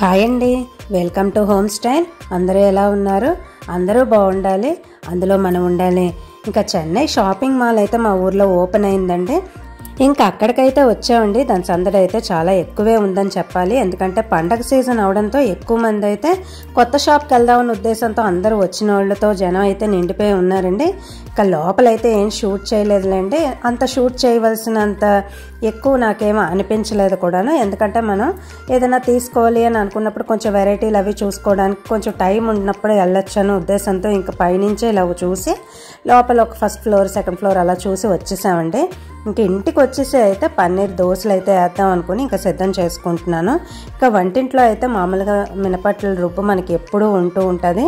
Hi అండి, welcome to home style. అందరూ ఎలా ఉన్నారు? అందరూ బాగుండాలి, అందులో మనం ఉండాలి. ఇంకా చెన్నై షాపింగ్ మాల్ అయితే మా ఊర్లో ఓపెన్ అయిందండి. ఇంకా అక్కడికైతే వచ్చామండి. దాని సందడి అయితే చాలా ఎక్కువే ఉందని చెప్పాలి. ఎందుకంటే పండగ సీజన్ అవడంతో ఎక్కువ మంది అయితే కొత్త షాప్కి వెళ్దామన్న ఉద్దేశంతో అందరూ వచ్చిన వాళ్ళతో జనం అయితే నిండిపోయి ఉన్నారండి. ఇక లోపలైతే ఏం షూట్ చేయలేదులేండి. అంత షూట్ చేయవలసినంత ఎక్కువ నాకేమో అనిపించలేదు కూడాను. ఎందుకంటే మనం ఏదైనా తీసుకోవాలి అని అనుకున్నప్పుడు కొంచెం వెరైటీలు అవి చూసుకోవడానికి కొంచెం టైం ఉన్నప్పుడు వెళ్ళొచ్చు అనే ఉద్దేశంతో ఇంకా పైనుంచే ఇలా చూసి లోపల ఒక ఫస్ట్ ఫ్లోర్ సెకండ్ ఫ్లోర్ అలా చూసి వచ్చేసామండి. ఇంక ఇంటికి వచ్చేసి అయితే పన్నీర్ దోశలు అయితే వేద్దాం అనుకుని ఇంకా సిద్ధం చేసుకుంటున్నాను. ఇంకా వంటింట్లో అయితే మామూలుగా మినపట్ల రుబ్బు మనకి ఎప్పుడూ ఉంటూ ఉంటుంది,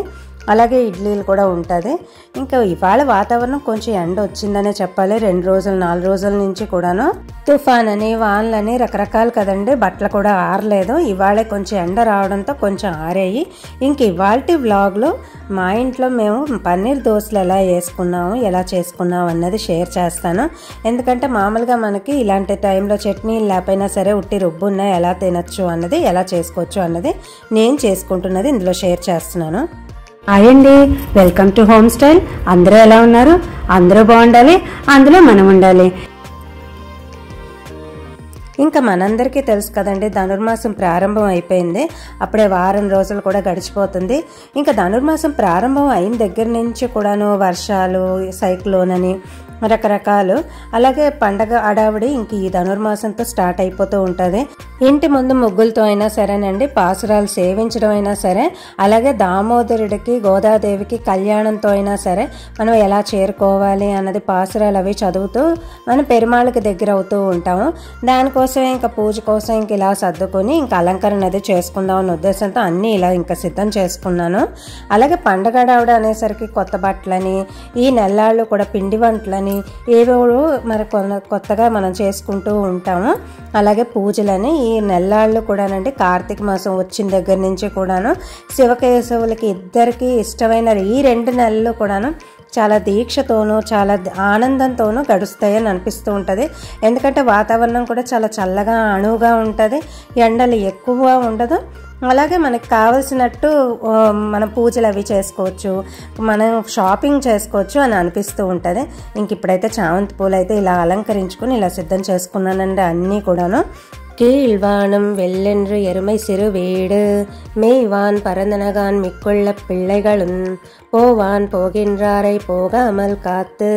అలాగే ఇడ్లీలు కూడా ఉంటుంది. ఇంకా ఇవాళ వాతావరణం కొంచెం ఎండ వచ్చిందనే చెప్పాలి. 2 రోజులు 4 రోజుల నుంచి కూడాను తుఫాన్ అని వానలని రకరకాలు కదండి. బట్టలు కూడా ఆరలేదు. ఇవాళే కొంచెం ఎండ రావడంతో కొంచెం ఆరేయి. ఇంక ఇవాల్టి వ్లాగ్లో మా ఇంట్లో మేము పన్నీర్ దోశలు ఎలా వేసుకున్నాము, ఎలా చేసుకున్నాము అన్నది షేర్ చేస్తాను. ఎందుకంటే మామూలుగా మనకి ఇలాంటి టైంలో చట్నీలు లేకపోయినా సరే ఉట్టి రుబ్బు ఉన్నా ఎలా తినచ్చు అన్నది, ఎలా చేసుకోవచ్చు అన్నది నేను చేసుకుంటున్నది ఇందులో షేర్ చేస్తున్నాను. హాయ్ అండి, వెల్కమ్ టు హోమ్ స్టైల్. అందరూ ఎలా ఉన్నారు? అందరూ బాగుండాలి, అందులో మనం ఉండాలి. ఇంకా మనందరికీ తెలుసు కదండి, ధనుర్మాసం ప్రారంభం అయిపోయింది. అప్పుడే వారం రోజులు కూడా గడిచిపోతుంది. ఇంకా ధనుర్మాసం ప్రారంభం అయిన దగ్గర నుంచి కూడాను వర్షాలు, సైక్లోన్ అని రకరకాలు, అలాగే పండగ అడావిడి ఇంక ఈ ధనుర్మాసంతో స్టార్ట్ అయిపోతూ ఉంటుంది. ఇంటి ముందు ముగ్గులతో అయినా సరేనండి, పాసురాలు సేవించడం అయినా సరే, అలాగే దామోదరుడికి గోదాదేవికి కళ్యాణంతో అయినా సరే మనం ఎలా చేరుకోవాలి అన్నది పాసురాలు అవి చదువుతూ మనం పెరుమాళ్ళకి దగ్గర అవుతూ ఉంటాము. దానికోసమే ఇంకా పూజ కోసం ఇంక ఇలా సర్దుకొని ఇంకా అలంకరణ అది చేసుకుందాం అన్న ఉద్దేశంతో అన్నీ ఇలా ఇంకా సిద్ధం చేసుకున్నాను. అలాగే పండగ అడావిడ అనేసరికి కొత్త బట్టలని, ఈ నెల్లాళ్ళు కూడా పిండి వంటలని ఏవో మరి కొత్తగా మనం చేసుకుంటూ ఉంటాము. అలాగే పూజలని ఈ నెల్లాళ్ళు కూడానండి, కార్తీక మాసం వచ్చిన దగ్గర నుంచి కూడాను శివకేశవులకి ఇద్దరికి ఇష్టమైన ఈ 2 నెలలు కూడాను చాలా దీక్షతోనూ చాలా ఆనందంతోనూ గడుస్తాయని అనిపిస్తూ ఉంటుంది. ఎందుకంటే వాతావరణం కూడా చాలా చల్లగా అణువుగా ఉంటుంది, ఎండలు ఎక్కువ ఉండదు. అలాగే మనకి కావలసినట్టు మనం పూజలు అవి చేసుకోవచ్చు, మనం షాపింగ్ చేసుకోవచ్చు అని అనిపిస్తూ ఉంటుంది. ఇంక ఇప్పుడైతే చామంతి పూలు అయితే ఇలా అలంకరించుకుని ఇలా సిద్ధం చేసుకున్నానండి అన్నీ కూడాను. கீழ்வானம் வெள்ளென்று எருமை சிறு வீடு மேய்வான் பரந்தனகான் மிக்குள்ள பிள்ளைகளும் போவான் போகின்றாரை போகாமல் காத்து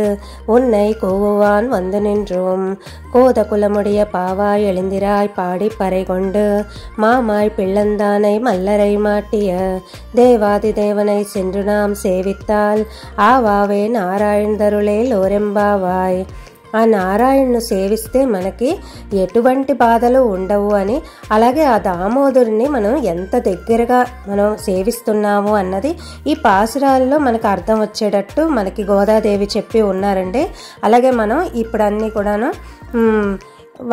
உன்னை கூவுவான் வந்து நின்றோம் கோத குலமுடைய பாவாய் எழுந்திராய் பாடி பறை கொண்டு மாமாய் பிள்ளந்தானை மல்லரை மாட்டிய தேவாதி தேவனை சென்று நாம் சேவித்தால் ஆவாவே நாராயணதருளே లోరెంబావాయ్. ఆ నారాయణను సేవిస్తే మనకి ఎటువంటి బాధలు ఉండవు అని, అలాగే ఆ దామోదరుని మనం ఎంత దగ్గరగా మనం సేవిస్తున్నాము అన్నది ఈ పాసురాల్లో మనకు అర్థం వచ్చేటట్టు మనకి గోదాదేవి చెప్పి ఉన్నారండి. అలాగే మనం ఇప్పుడు అన్నీ కూడాను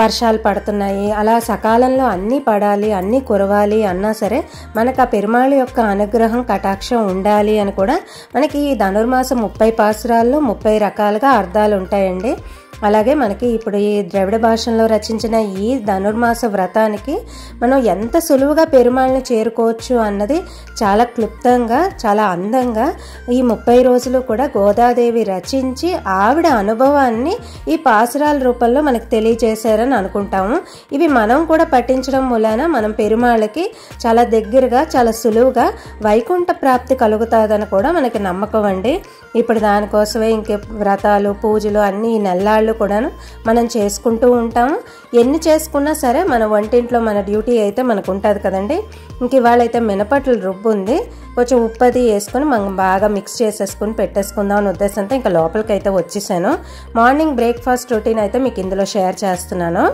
వర్షాలు పడుతున్నాయి, అలా సకాలంలో అన్నీ పడాలి, అన్నీ కురవాలి అన్నా సరే మనకు ఆ పెరుమాళ్ యొక్క అనుగ్రహం కటాక్షం ఉండాలి అని కూడా మనకి ఈ ధనుర్మాసం 30 పాసురాల్లో 30 రకాలుగా అర్థాలు ఉంటాయండి. అలాగే మనకి ఇప్పుడు ఈ ద్రవిడ భాషలో రచించిన ఈ ధనుర్మాస వ్రతానికి మనం ఎంత సులువుగా పెరుమాళ్ళని చేరుకోవచ్చు అన్నది చాలా క్లుప్తంగా చాలా అందంగా ఈ 30 రోజులు కూడా గోదాదేవి రచించి ఆవిడ అనుభవాన్ని ఈ పాసురాల రూపంలో మనకు తెలియజేశారని అనుకుంటాము. ఇవి మనం కూడా పఠించడం మూలాన మనం పెరుమాళ్ళకి చాలా దగ్గరగా చాలా సులువుగా వైకుంఠ ప్రాప్తి కలుగుతుందని కూడా మనకి నమ్మకం అండి. ఇప్పుడు దానికోసమే ఇంక వ్రతాలు పూజలు అన్నీ నెల్లాళ్ళు కూడాను మనం చేసుకుంటూ ఉంటాము. ఎన్ని చేసుకున్నా సరే మన వంటింట్లో మన డ్యూటీ అయితే మనకు ఉంటుంది కదండి. ఇంక ఇవాళ అయితే మినపట్ల రుబ్బు ఉంది, కొంచెం ఉప్పది వేసుకొని మనం బాగా మిక్స్ చేసేసుకుని పెట్టేసుకుందాం అనే ఉద్దేశంతో ఇంకా లోపలికి అయితే వచ్చేసాను. మార్నింగ్ బ్రేక్ఫాస్ట్ రొటీన్ అయితే మీకు ఇందులో షేర్ చేస్తున్నాను.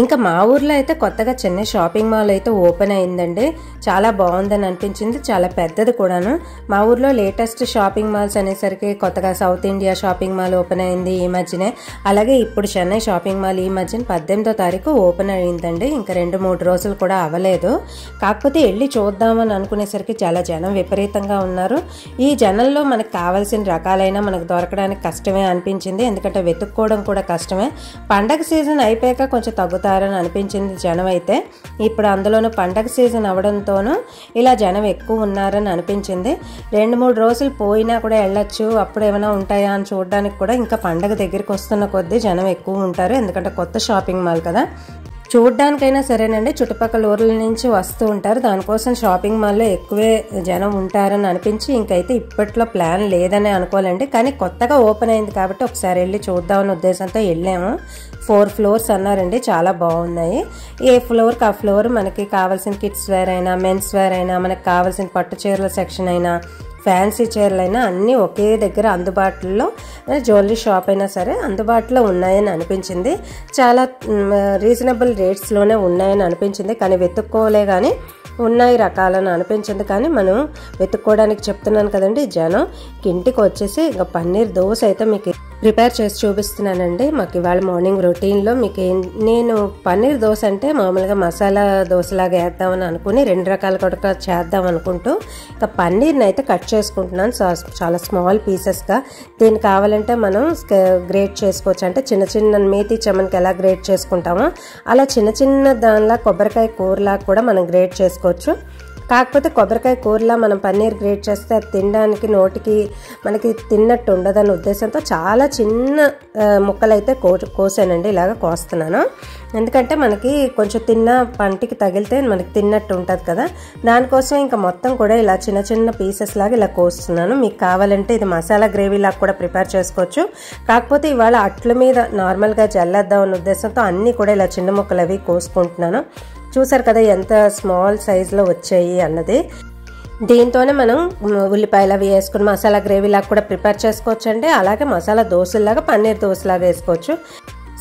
ఇంకా మా ఊర్లో అయితే కొత్తగా చెన్నై షాపింగ్ మాల్ అయితే ఓపెన్ అయిందండి. చాలా బాగుందని అనిపించింది, చాలా పెద్దది కూడాను. మా ఊర్లో లేటెస్ట్ షాపింగ్ మాల్స్ అనేసరికి కొత్తగా south India shopping mall open అయింది ఈ మధ్యనే, అలాగే ఇప్పుడు చెన్నై షాపింగ్ మాల్ ఈ మధ్యన 18వ తారీఖు ఓపెన్ అయిందండి. ఇంకా 2-3 రోజులు కూడా అవ్వలేదు. కాకపోతే వెళ్ళి చూద్దామని అనుకునేసరికి చాలా జనం విపరీతంగా ఉన్నారు. ఈ జనంలో మనకు కావాల్సిన రకాలైనా మనకు దొరకడానికి కష్టమే అనిపించింది, ఎందుకంటే వెతుక్కోవడం కూడా కష్టమే. పండగ సీజన్ అయిపోయాక కొంచెం తగ్గుతుంది అయిపోతారని అనిపించింది జనం అయితే. ఇప్పుడు అందులోనూ పండగ సీజన్ అవడంతోనూ ఇలా జనం ఎక్కువ ఉన్నారని అనిపించింది. 2-3 రోజులు పోయినా కూడా వెళ్ళొచ్చు, అప్పుడు ఏమైనా ఉంటాయా అని చూడడానికి కూడా ఇంకా పండగ దగ్గరికి వస్తున్న కొద్దీ జనం ఎక్కువ ఉంటారు. ఎందుకంటే కొత్త షాపింగ్ మాల్ కదా. చూడ్డానికైనా సరేనండి, చుట్టుపక్కల ఊర్ల నుంచి వస్తూ ఉంటారు. దానికోసం షాపింగ్ మాల్లో ఎక్కువే జనం ఉంటారని అనిపించి ఇంకైతే ఇప్పట్లో ప్లాన్ లేదని అనుకోవాలండి. కానీ కొత్తగా ఓపెన్ అయింది కాబట్టి ఒకసారి వెళ్ళి చూద్దామన్న ఉద్దేశంతో వెళ్ళాము. 4 ఫ్లోర్స్ అన్నారండి, చాలా బాగున్నాయి. ఏ ఫ్లోర్కి ఆ ఫ్లోర్ మనకి కావాల్సిన కిడ్స్ వేర్ అయినా, మెన్స్ వేర్ అయినా, మనకి కావాల్సిన పట్టు చీరల సెక్షన్ అయినా, ఫ్యాన్సీ చీరలైనా అన్నీ ఒకే దగ్గర అందుబాటులో, జ్యువెలరీ షాప్ అయినా సరే అందుబాటులో ఉన్నాయని అనిపించింది. చాలా రీజనబుల్ రేట్స్లోనే ఉన్నాయని అనిపించింది. కానీ వెతుక్కోలే కానీ ఉన్నాయి రకాలని అనిపించింది. కానీ మనం వెతుక్కోవడానికి చెప్తున్నాను కదండి జనం. ఇంటికి వచ్చేసి ఇంకా పన్నీర్ దోశ అయితే మీకు ప్రిపేర్ చేసి చూపిస్తున్నానండి. మాకు ఇవాళ మార్నింగ్ రొటీన్లో మీకు నేను పన్నీర్ దోశ అంటే మామూలుగా మసాలా దోశలాగా వేద్దామని అనుకుని 2 రకాలు కూడా చేద్దాం అనుకుంటూ ఇంకా పన్నీర్ని అయితే కట్ చేసుకుంటున్నాను చాలా స్మాల్ పీసెస్గా. దీన్ని కావాలంటే మనం గ్రేట్ చేసుకోవచ్చు. అంటే చిన్న చిన్న మేతి చెమన్కి ఎలా గ్రేట్ చేసుకుంటామో అలా చిన్న చిన్న దానిలా కొబ్బరికాయ కూరలా కూడా మనం గ్రేట్ చేసుకోవచ్చు. కాకపోతే కొబ్బరికాయ కూరలా మనం పన్నీర్ గ్రేట్ చేస్తే అది తినడానికి నోటికి మనకి తిన్నట్టు ఉండదన్న ఉద్దేశంతో చాలా చిన్న ముక్కలు అయితే కోసానండి. ఇలాగ కోస్తున్నాను ఎందుకంటే మనకి కొంచెం తిన్న పంటికి తగిలితే మనకి తిన్నట్టు ఉంటుంది కదా. దానికోసం ఇంకా మొత్తం కూడా ఇలా చిన్న చిన్న పీసెస్ లాగా ఇలా కోస్తున్నాను. మీకు కావాలంటే ఇది మసాలా గ్రేవీ లాగా కూడా ప్రిపేర్ చేసుకోవచ్చు. కాకపోతే ఇవాళ అట్ల మీద నార్మల్గా జల్లేద్దాం అన్న ఉద్దేశంతో అన్నీ కూడా ఇలా చిన్న ముక్కలు అవి కోసుకుంటున్నాను. చూసారు కదా ఎంత స్మాల్ సైజులో వచ్చాయి అన్నది. దీంతోనే మనం ఉల్లిపాయలు అవి వేసుకుని మసాలా గ్రేవీ లాగా కూడా ప్రిపేర్ చేసుకోవచ్చు అండి. అలాగే మసాలా దోశలాగా పన్నీర్ దోశలాగా వేసుకోవచ్చు.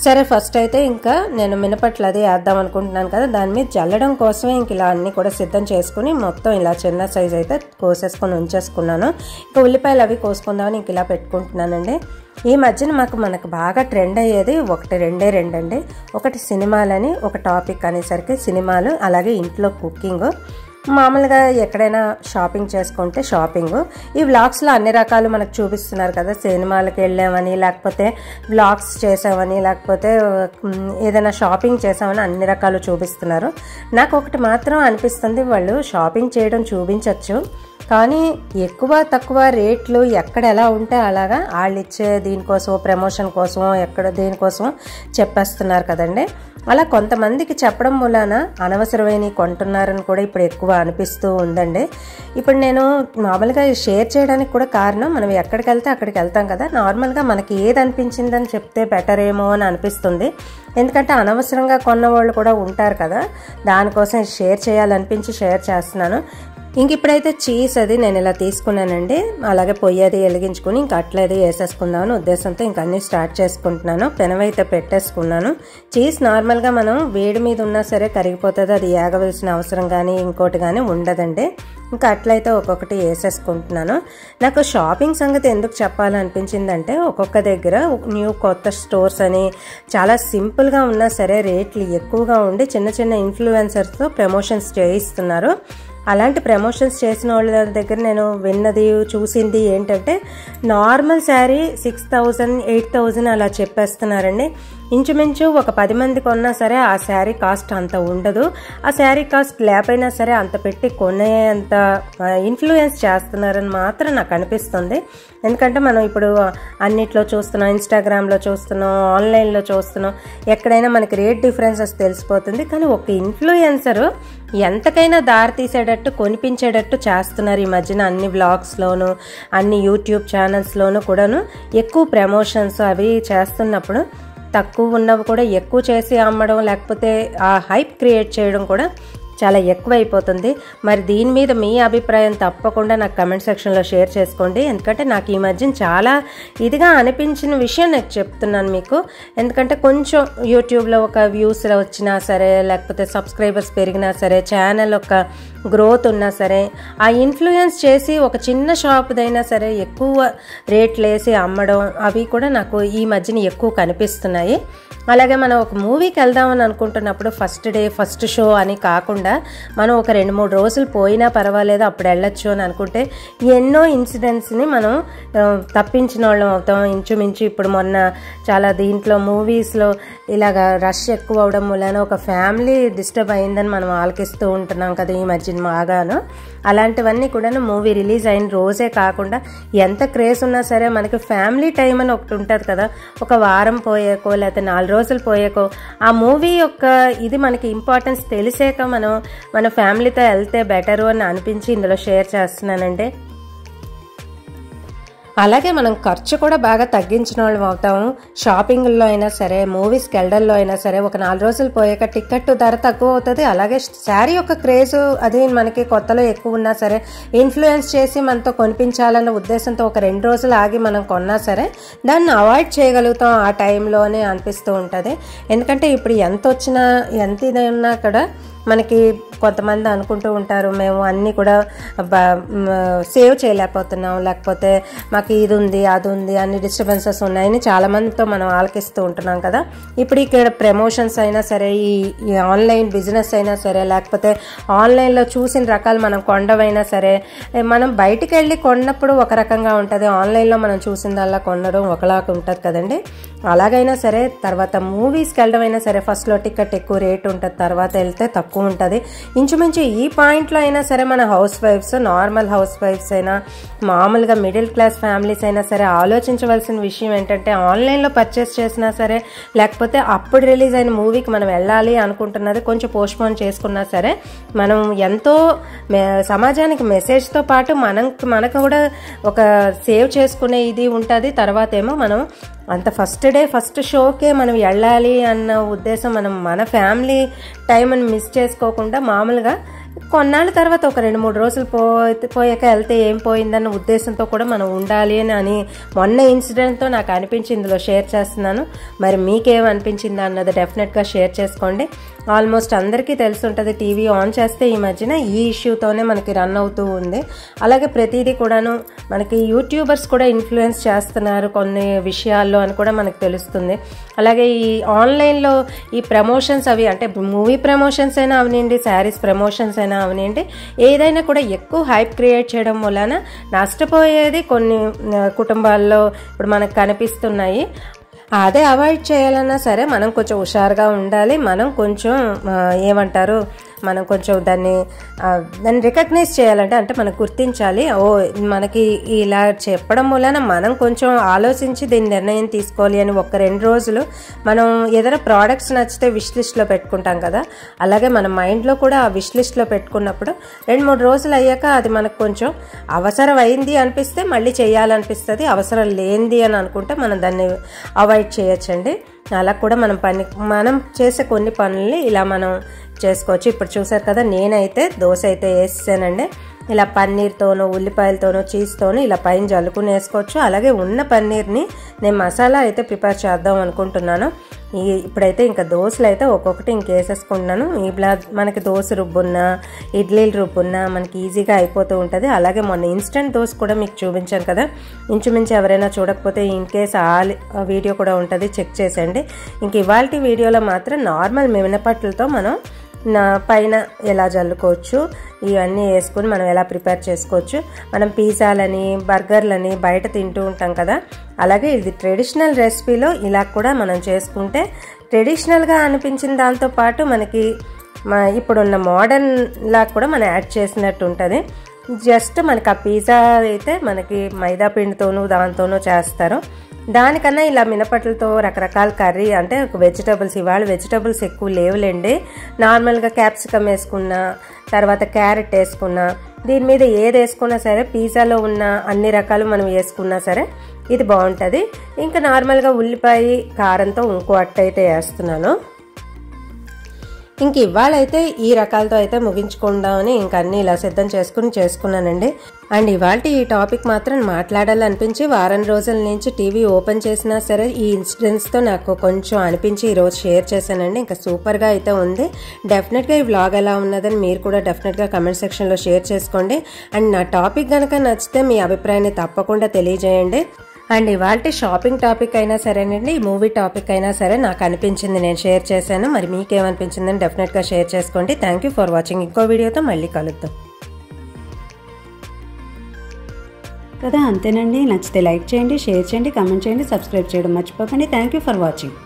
సరే, ఫస్ట్ అయితే ఇంకా నేను మినపట్లు అది వేద్దాం అనుకుంటున్నాను కదా, దాని మీద జల్లడం కోసమే ఇంక ఇలా అన్నీ కూడా సిద్ధం చేసుకుని మొత్తం ఇలా చిన్న సైజ్ అయితే కోసేసుకొని ఉంచేసుకున్నాను. ఇంకా ఉల్లిపాయలు అవి కోసుకుందామని ఇంక ఇలా పెట్టుకుంటున్నానండి. ఈ మధ్యన మనకు బాగా ట్రెండ్ అయ్యేది రెండే అండి. ఒకటి సినిమాలని, ఒక టాపిక్ అనేసరికి సినిమాలు, అలాగే ఇంట్లో కుకింగ్. మామూలుగా ఎక్కడైనా షాపింగ్ చేసుకుంటే షాపింగ్. ఈ వ్లాగ్స్లో అన్ని రకాలు మనకు చూపిస్తున్నారు కదా, సినిమాలకు వెళ్ళామని, లేకపోతే వ్లాగ్స్ చేసామని, లేకపోతే ఏదైనా షాపింగ్ చేసామని అన్ని రకాలు చూపిస్తున్నారు. నాకు ఒకటి మాత్రం అనిపిస్తుంది, వాళ్ళు షాపింగ్ చేయడం చూపించవచ్చు కానీ ఎక్కువ తక్కువ రేట్లు ఎక్కడ ఎలా ఉంటే అలాగా వాళ్ళు ఇచ్చే దీనికోసం ప్రమోషన్ కోసం ఎక్కడ దేనికోసం చెప్పేస్తున్నారు కదండి. అలా కొంతమందికి చెప్పడం మూలాన అనవసరమైన కొంటున్నారని కూడా ఇప్పుడు ఎక్కువ అనిపిస్తూ ఉందండి. ఇప్పుడు నేను మామూలుగా షేర్ చేయడానికి కూడా కారణం, మనం ఎక్కడికి వెళ్తే అక్కడికి వెళ్తాం కదా, నార్మల్గా మనకి ఏది అనిపించిందని చెప్తే బెటర్ ఏమో అని అనిపిస్తుంది. ఎందుకంటే అనవసరంగా కొన్న వాళ్ళు కూడా ఉంటారు కదా, దానికోసం షేర్ చేయాలనిపించి షేర్ చేస్తున్నాను. ఇంక ఇప్పుడైతే చీజ్ అది నేను ఇలా తీసుకున్నానండి. అలాగే పొయ్యి అది వెలిగించుకుని ఇంక అట్లయితే వేసేసుకుందామని ఉద్దేశంతో ఇంక అన్నీ స్టార్ట్ చేసుకుంటున్నాను. పెనవైతే పెట్టేసుకున్నాను. చీజ్ నార్మల్గా మనం వేడి మీద ఉన్నా సరే కరిగిపోతుంది, అది ఏగవలసిన అవసరం కానీ ఇంకోటి కానీ ఉండదండి. ఇంకా అట్లయితే ఒక్కొక్కటి వేసేసుకుంటున్నాను. నాకు షాపింగ్ సంగతి ఎందుకు చెప్పాలనిపించిందంటే, ఒక్కొక్క దగ్గర కొత్త స్టోర్స్ అని చాలా సింపుల్గా ఉన్నా సరే రేట్లు ఎక్కువగా ఉండి చిన్న చిన్న ఇన్ఫ్లుయెన్సర్స్తో ప్రమోషన్స్ చేయిస్తున్నారు. అలాంటి ప్రమోషన్స్ చేసిన వాళ్ళ దగ్గర నేను విన్నది చూసింది ఏంటంటే, నార్మల్ శారీ 6,000 8,000 అలా చెప్పేస్తున్నారండి. ఇంచుమించు ఒక 10 మంది కొన్నా సరే ఆ శారీ కాస్ట్ అంత ఉండదు. ఆ శారీ కాస్ట్ లేకపోయినా సరే అంత పెట్టి కొనేంత ఇన్ఫ్లుయెన్స్ చేస్తున్నారని మాత్రం నాకు అనిపిస్తుంది. ఎందుకంటే మనం ఇప్పుడు అన్నిట్లో చూస్తున్నాం, ఇన్స్టాగ్రామ్లో చూస్తున్నాం, ఆన్లైన్లో చూస్తున్నాం, ఎక్కడైనా మనకి రేట్ డిఫరెన్సెస్ తెలిసిపోతుంది. కానీ ఒక ఇన్ఫ్లుయెన్సర్ ఎంతకైనా దారి తీసేటట్టు కొనిపించేటట్టు చేస్తున్నారు ఈ మధ్యన. అన్ని వ్లాగ్స్లోను, అన్ని యూట్యూబ్ ఛానల్స్లోనూ కూడాను ఎక్కువ ప్రమోషన్స్ అవి చేస్తున్నప్పుడు తక్కువ ఉన్నవి కూడా ఎక్కువ చేసి అమ్మడం, లేకపోతే ఆ హైప్ క్రియేట్ చేయడం కూడా చాలా ఎక్కువ అయిపోతుంది. మరి దీని మీద మీ అభిప్రాయం తప్పకుండా నాకు కమెంట్ సెక్షన్లో షేర్ చేసుకోండి. ఎందుకంటే నాకు ఈ మధ్యన చాలా ఇదిగా అనిపించిన విషయం నాకు చెప్తున్నాను మీకు. ఎందుకంటే కొంచెం యూట్యూబ్లో ఒక వ్యూస్ వచ్చినా సరే, లేకపోతే సబ్స్క్రైబర్స్ పెరిగినా సరే, ఛానల్ ఒక గ్రోత్ ఉన్నా సరే, ఆ ఇన్ఫ్లుయెన్స్ చేసి ఒక చిన్న షాప్దైనా సరే ఎక్కువ రేట్లు వేసి అమ్మడం అవి కూడా నాకు ఈ మధ్యన ఎక్కువ కనిపిస్తున్నాయి. అలాగే మనం ఒక మూవీకి వెళ్దామని అనుకుంటున్నప్పుడు ఫస్ట్ డే ఫస్ట్ షో అని కాకుండా కాకుండా మనం ఒక 2-3 రోజులు పోయినా పర్వాలేదు అప్పుడు వెళ్ళొచ్చు అని అనుకుంటే ఎన్నో ఇన్సిడెంట్స్ని మనం తప్పించిన వాళ్ళం అవుతాం. ఇంచుమించు ఇప్పుడు మొన్న చాలా దీంట్లో మూవీస్లో ఇలాగ రష్ ఎక్కువ అవడం వలన ఒక ఫ్యామిలీ డిస్టర్బ్ అయిందని మనం ఆలకిస్తూ ఉంటున్నాం కదా ఈ మధ్యన బాగాను. అలాంటివన్నీ కూడా మూవీ రిలీజ్ అయిన రోజే కాకుండా ఎంత క్రేజ్ ఉన్నా సరే మనకి ఫ్యామిలీ టైం అని ఒకటి ఉంటుంది కదా, ఒక వారం పోయేకో లేకపోతే 4 రోజులు పోయేకో ఆ మూవీ యొక్క ఇది మనకి ఇంపార్టెన్స్ తెలిసాక మనం మన ఫ్యామిలీతో వెళ్తే బెటరు అని అనిపించి ఇందులో షేర్ చేస్తున్నానండి. అలాగే మనం ఖర్చు కూడా బాగా తగ్గించిన వాళ్ళం అవుతాము. షాపింగ్లో అయినా సరే, మూవీస్కి వెళ్ళడంలో అయినా సరే ఒక 4 రోజులు పోయాక టికెట్ ధర తక్కువ అవుతుంది. అలాగే శారీ యొక్క క్రేజ్ అది మనకి కొత్తలో ఎక్కువ ఉన్నా సరే ఇన్ఫ్లుయెన్స్ చేసి మనతో కొనిపించాలన్న ఉద్దేశంతో ఒక 2 రోజులు ఆగి మనం కొన్నా సరే దాన్ని అవాయిడ్ చేయగలుగుతాం ఆ టైంలోనే అనిపిస్తూ ఉంటుంది. ఎందుకంటే ఇప్పుడు ఎంత వచ్చినా ఎంత ఇదైనా కూడా మనకి కొంతమంది అనుకుంటూ ఉంటారు మేము అన్నీ కూడా సేవ్ చేయలేకపోతున్నాం, లేకపోతే మాకు ఇది ఉంది అది ఉంది అన్ని డిస్టర్బెన్సెస్ ఉన్నాయని చాలామందితో మనం ఆలకిస్తూ ఉంటున్నాం కదా. ఇప్పుడు ఇక్కడ ప్రమోషన్స్ అయినా సరే, ఈ ఆన్లైన్ బిజినెస్ అయినా సరే, లేకపోతే ఆన్లైన్లో చూసిన రకాలు మనం కొండవైనా సరే, మనం బయటికి వెళ్ళి కొన్నప్పుడు ఒక రకంగా ఉంటుంది, ఆన్లైన్లో మనం చూసిందల్లా కొనడం ఒకలాగా ఉంటుంది కదండి. అలాగైనా సరే తర్వాత మూవీస్కి వెళ్ళడం అయినా సరే ఫస్ట్లో టికెట్ ఎక్కువ రేట్ ఉంటుంది, తర్వాత వెళ్తే తక్కువ ఉంటుంది. ఇంచుమించు ఈ పాయింట్లో అయినా సరే మన house wives, normal house wives అయినా మామూలుగా మిడిల్ క్లాస్ ఫ్యామిలీస్ అయినా సరే ఆలోచించవలసిన విషయం ఏంటంటే ఆన్లైన్లో పర్చేస్ చేసినా సరే లేకపోతే అప్పుడు రిలీజ్ అయిన మూవీకి మనం వెళ్ళాలి అనుకుంటున్నది కొంచెం పోస్ట్పోన్ చేసుకున్నా సరే మనం ఎంతో సమాజానికి మెసేజ్తో పాటు మనకు కూడా ఒక సేవ్ చేసుకునే ఇది ఉంటుంది. తర్వాత ఏమో మనం అంత ఫస్ట్ డే ఫస్ట్ షోకే మనం వెళ్ళాలి అన్న ఉద్దేశం మన ఫ్యామిలీ టైంని మిస్ చేసుకోకుండా మామూలుగా కొన్నాళ్ళ తర్వాత ఒక 2-3 రోజులు పోయాక వెళ్తే ఏం పోయిందన్న ఉద్దేశంతో కూడా మనం ఉండాలి అని మొన్న ఇన్సిడెంట్తో నాకు అనిపించి ఇందులో షేర్ చేస్తున్నాను. మరి మీకేమనిపించిందా అన్నది డెఫినెట్గా షేర్ చేసుకోండి. ఆల్మోస్ట్ అందరికీ తెలుసుంటుంది టీవీ ఆన్ చేస్తే ఈ మధ్యన ఈ ఇష్యూతోనే మనకి రన్ అవుతూ ఉంది. అలాగే ప్రతిదీ కూడాను మనకి యూట్యూబర్స్ కూడా ఇన్ఫ్లుయెన్స్ చేస్తున్నారు కొన్ని విషయాల్లో అని కూడా మనకు తెలుస్తుంది. అలాగే ఈ ఆన్లైన్లో ఈ ప్రమోషన్స్ అవి అంటే మూవీ ప్రమోషన్స్ అయినా అవనండి, శారీస్ ప్రమోషన్స్ అయినా అవనండి, ఏదైనా కూడా ఎక్కువ హైప్ క్రియేట్ చేయడం వలన నష్టపోయేది కొన్ని కుటుంబాల్లో ఇప్పుడు మనకు కనిపిస్తున్నాయి. అదే అవాయిడ్ చేయాలన్నా సరే మనం కొంచెం హుషారుగా ఉండాలి. మనం కొంచెం ఏమంటారు మనం కొంచెం దాన్ని రికగ్నైజ్ చేయాలంటే అంటే మనం గుర్తించాలి. మనకి ఇలా చెప్పడం వలన మనం కొంచెం ఆలోచించి దీని నిర్ణయం తీసుకోవాలి అని 1-2 రోజులు మనం ఏదైనా ప్రోడక్ట్స్ నచ్చితే విష్ లిస్ట్లో పెట్టుకుంటాం కదా, అలాగే మన మైండ్లో కూడా ఆ విష్ లిస్ట్లో పెట్టుకున్నప్పుడు 2-3 రోజులు అయ్యాక అది మనకు కొంచెం అవసరం అయింది అనిపిస్తే మళ్ళీ చేయాలనిపిస్తుంది, అవసరం లేనిది అని అనుకుంటే మనం దాన్ని అవాయిడ్ చేయొచ్చండి. అలా కూడా మనం చేసే కొన్ని పనుల్ని ఇలా మనం చేసుకోవచ్చు. ఇప్పుడు చూసారు కదా, నేనైతే దోశ అయితే వేసానండి. ఇలా పన్నీర్తోనూ ఉల్లిపాయలతోనూ చీజ్తోనూ ఇలా పైన జల్లుకుని వేసుకోవచ్చు. అలాగే ఉన్న పన్నీర్ని నేను మసాలా అయితే ప్రిపేర్ చేద్దాం అనుకుంటున్నాను. ఇప్పుడైతే ఇంకా దోశలు అయితే ఒక్కొక్కటి ఇంకేసేసుకుంటున్నాను. మనకి దోశ రుబ్బున్నా ఇడ్లీలు రుబ్బున్నా మనకి ఈజీగా అయిపోతూ ఉంటుంది. అలాగే మొన్న ఇన్స్టెంట్ దోశ కూడా మీకు చూపించాను కదా, ఇంచుమించు ఎవరైనా చూడకపోతే ఇన్ కేస్ ఆ వీడియో కూడా ఉంటుంది, చెక్ చేసేయండి. ఇంక ఇవాళ వీడియోలో మాత్రం నార్మల్ మినపట్లతో మనం పైన ఎలా జల్లుకోవచ్చు ఇవన్నీ వేసుకుని మనం ఎలా ప్రిపేర్ చేసుకోవచ్చు. మనం పిజ్జాలని బర్గర్లని బయట తింటూ ఉంటాం కదా, అలాగే ఇది ట్రెడిషనల్ రెసిపీలో ఇలా కూడా మనం చేసుకుంటే ట్రెడిషనల్గా అనిపించిన దాంతోపాటు మనకి ఇప్పుడున్న మోడర్న్ లా కూడా మనం యాడ్ చేసినట్టు ఉంటుంది. జస్ట్ మనకి ఆ పిజ్జా అయితే మనకి మైదా పిండితోనూ దాంతోనూ చేస్తారు, దానికన్నా ఇలా మినపట్లతో రకరకాల కర్రీ అంటే వెజిటబుల్స్, ఇవాళ వెజిటబుల్స్ ఎక్కువ లేవులేండి, నార్మల్గా క్యాప్సికమ్ వేసుకున్నా తర్వాత క్యారెట్ వేసుకున్నా దీని మీద ఏది వేసుకున్నా సరే పిజ్జాలో ఉన్న అన్ని రకాలు మనం వేసుకున్నా సరే ఇది బాగుంటుంది. ఇంకా నార్మల్గా ఉల్లిపాయ కారంతో ఇంకో అట్ట అయితే వేస్తున్నాను. ఇంక ఇవాళైతే ఈ రకాలతో అయితే ముగించుకుందామని ఇంక అన్నీ ఇలా సిద్ధం చేసుకున్నానండి. అండ్ ఇవాళ ఈ టాపిక్ మాత్రం మాట్లాడాలనిపించి వారం రోజుల నుంచి టీవీ ఓపెన్ చేసినా సరే ఈ ఇన్సిడెంట్స్తో నాకు కొంచెం అనిపించి ఈరోజు షేర్ చేశానండి. ఇంకా సూపర్గా అయితే ఉంది. డెఫినెట్గా ఈ వ్లాగ్ ఎలా ఉన్నదని మీరు కూడా డెఫినెట్గా కమెంట్ సెక్షన్లో షేర్ చేసుకోండి. అండ్ నా టాపిక్ కనుక నచ్చితే మీ అభిప్రాయాన్ని తప్పకుండా తెలియజేయండి. అండ్ ఇవాళ షాపింగ్ టాపిక్ అయినా సరేనండి, మూవీ టాపిక్ అయినా సరే నాకు అనిపించింది నేను షేర్ చేశాను. మరి మీకేమనిపించిందని డెఫినెట్గా షేర్ చేసుకోండి. Thank you for watching. ఇంకో వీడియోతో మళ్ళీ కలుద్దాం కదా. అంతేనండి. నచ్చితే లైక్ చేయండి, షేర్ చేయండి, కామెంట్ చేయండి, సబ్స్క్రైబ్ చేయడం మర్చిపోకండి. Thank you for watching.